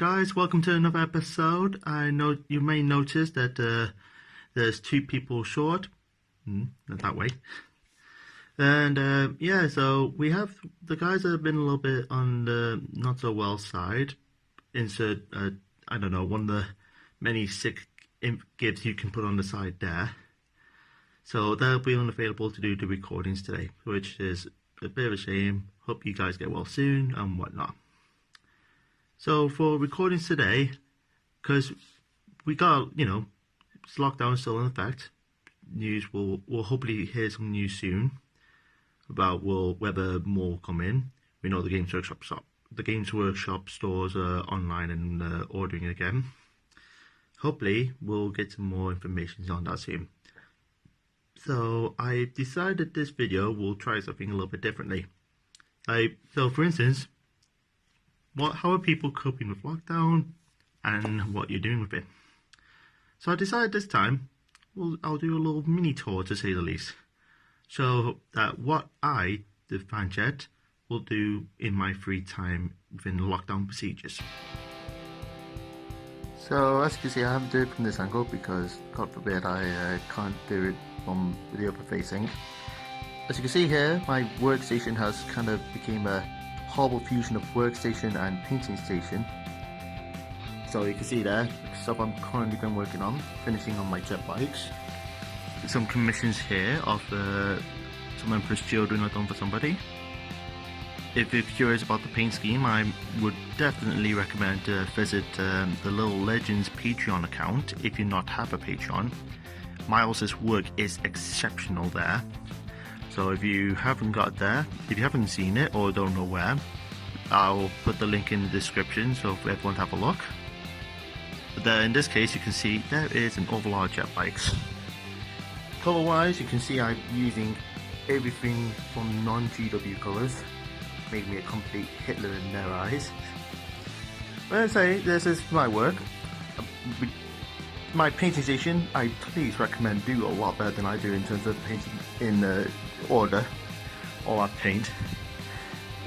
guys, welcome to another episode. I know you may notice that there's two people short, not that way. And yeah, so we have the guys that have been a little bit on the not so well side. Insert, I don't know, one of the many sick gifts you can put on the side there. So they'll be unavailable to do the recordings today, which is a bit of a shame. Hope you guys get well soon and whatnot. So for recordings today, because we got, it's lockdown still in effect. We'll hopefully hear some news soon about whether more will come in. We know the Games Workshop stores are online and ordering again. Hopefully we'll get some more information on that soon. So I decided this video will try something a little bit differently. So for instance, how are people coping with lockdown and what you're doing with it? So I decided this time I'll do a little mini tour, to say the least, so that what I, the fan chat, will do in my free time within the lockdown procedures. So as you can see, I haven't done it from this angle because, God forbid, I can't do it from the upper facing. As you can see here, my workstation has kind of become a horrible fusion of workstation and painting station. So you can see there, stuff I'm currently been working on, finishing on my jet bikes. Some commissions here of some Emperor's Children I've done for somebody. If you're curious about the paint scheme, I would definitely recommend to visit the Little Legends Patreon account if you not have a Patreon. Miles's work is exceptional there. So if you haven't got there, if you haven't seen it or don't know where, I'll put the link in the description so for everyone to have a look. But there, in this case, you can see there is an awful lot of jet bikes. Color wise, you can see I'm using everything from non-GW colors, making me a complete Hitler in their eyes. When I say this is my work, my painting station, I please recommend do a lot better than I do in terms of painting in order all that paint.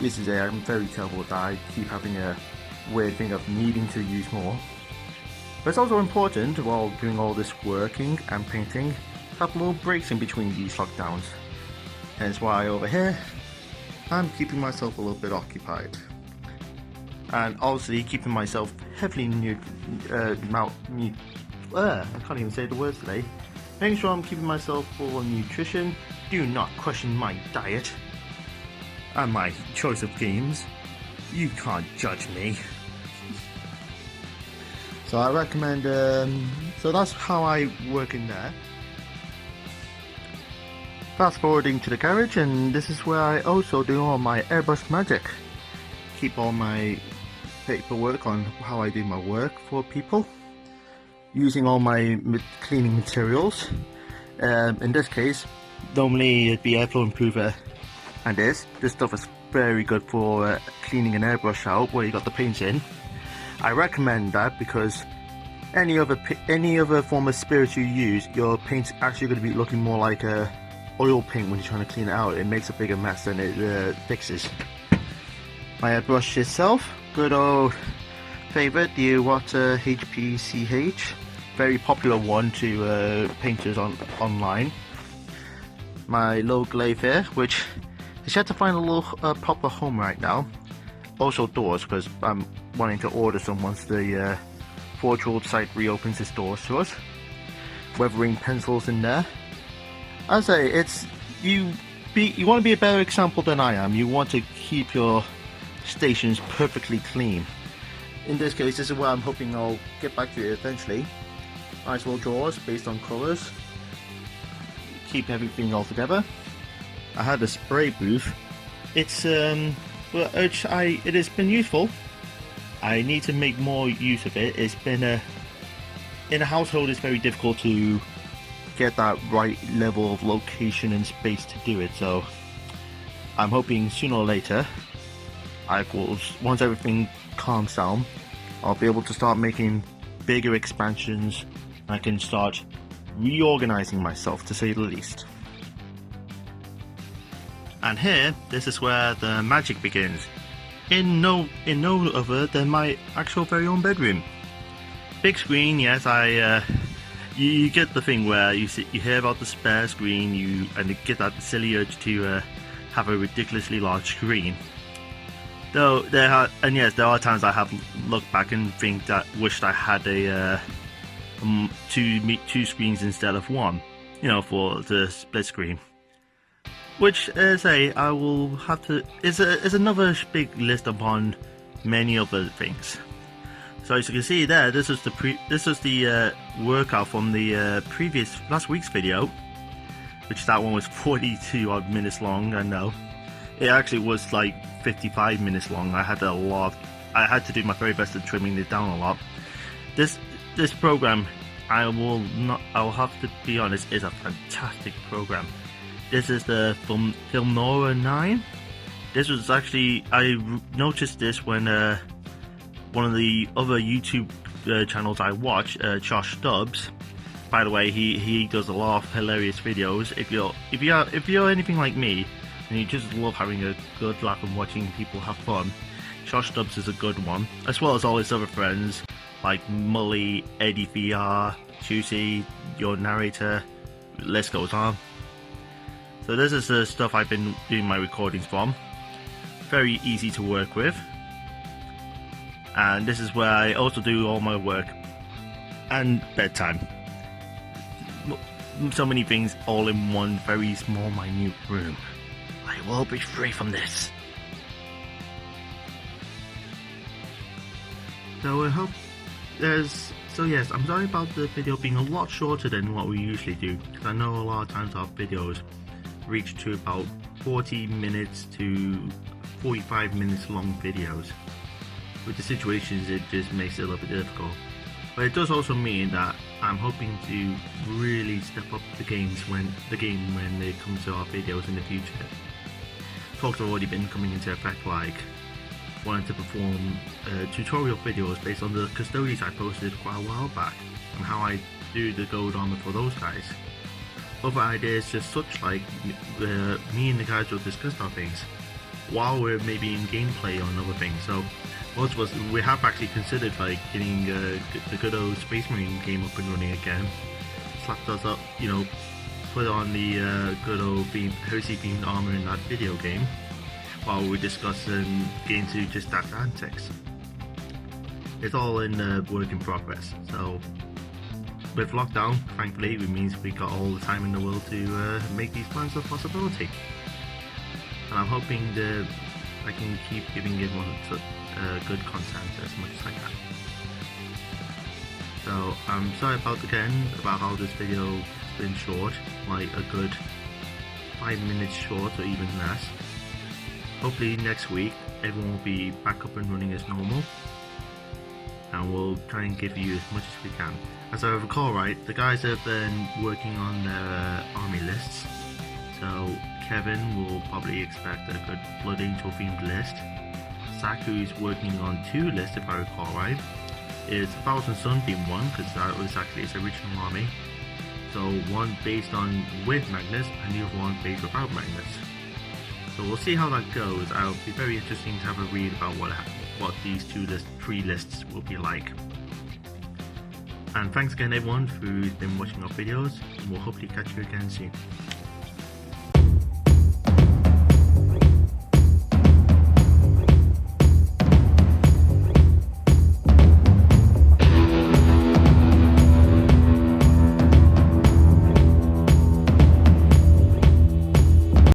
This is I'm very terrible at that. I keep having a weird thing of needing to use more. But it's also important while doing all this working and painting to have little breaks in between these lockdowns. Hence why over here I'm keeping myself a little bit occupied. And obviously keeping myself heavily I can't even say the words today. Making sure I'm keeping myself full of nutrition. Do not question my diet and my choice of games. You can't judge me. So I recommend, so that's how I work in there. Fast forwarding to the garage, and this is where I also do all my airbrush magic. Keep all my paperwork on how I do my work for people. Using all my cleaning materials. In this case, normally it'd be airflow improver and this stuff is very good for cleaning an airbrush out where you got the paints in. I recommend that because any other form of spirit you use, your paint's actually going to be looking more like a oil paint when you're trying to clean it out. It makes a bigger mess than it fixes. My airbrush itself, good old favorite, the Water HPCH, very popular one to painters online. My low glaive here, which is yet to find a little proper home right now. Also doors, because I'm wanting to order some once the Forge World site reopens its doors to us. Weathering pencils in there. I say it's you want to be a better example than I am. You want to keep your stations perfectly clean. In this case, this is where I'm hoping I'll get back to it eventually. Nice little drawers based on colours. Keep everything all together. I had a spray booth. It's it has been useful. I need to make more use of it. It's been in a household, it's very difficult to get that right level of location and space to do it. So I'm hoping sooner or later, once everything calms down, I'll be able to start making bigger expansions. I can start reorganizing myself, to say the least. And here, this is where the magic begins. in no other than my actual very own bedroom. Big screen, yes. You get the thing where you hear about the spare screen, and you get that silly urge to have a ridiculously large screen. Though there are times I have looked back and wished I had two screens instead of one, for the split screen. Which, I will have to. Is another big list upon many other things. So as you can see there, this was the workout from the last week's video, which that one was 42 odd minutes long. I know it actually was like 55 minutes long. I had to do my very best at trimming it down a lot. This program, I will have to be honest, is a fantastic program. This is the Filmora 9. This was actually, I noticed this when one of the other YouTube channels I watch, Josh Stubbs. By the way, he does a lot of hilarious videos. If you're anything like me and you just love having a good laugh and watching people have fun, Josh Stubbs is a good one, as well as all his other friends like Mully, Eddie VR, Juicy, your narrator, the list goes on. So this is the stuff I've been doing my recordings from. Very easy to work with. And this is where I also do all my work. And bedtime. So many things all in one very small, minute room. I will be free from this. So I hope yes, I'm sorry about the video being a lot shorter than what we usually do, because I know a lot of times our videos reach to about 40 minutes to 45 minutes long videos. With the situations, it just makes it a little bit difficult. But it does also mean that I'm hoping to really step up the game when it comes to our videos in the future. Talks have already been coming into effect, like wanting to perform tutorial videos based on the custodies I posted quite a while back, and how I do the gold armor for those guys. Other ideas just such like me and the guys will discuss our things while we're maybe in gameplay on other things. So most of us, we have actually considered like getting the good old Space Marine game up and running again. Slapped us up, put on the good old Heresy themed armor in that video game, while we're discussing getting to just that antics. It's all in work in progress. So with lockdown, thankfully, it means we got all the time in the world to make these plans a possibility. And I'm hoping that I can keep giving everyone good content as much as I can. So I'm sorry about how this video has been short, like a good 5 minutes short or even less. Hopefully next week everyone will be back up and running as normal, and we'll try and give you as much as we can. As I recall right, the guys have been working on their army lists, so Kevin will probably expect a good Blood Angel themed list. Saku's working on 2 lists if I recall right. It's Thousand Sun being one, because that was actually his original army. So one based on with Magnus and the other one based without Magnus. So we'll see how that goes. It'll be very interesting to have a read about what these 3 lists will be like. And thanks again everyone who's been watching our videos, and we'll hopefully catch you again soon.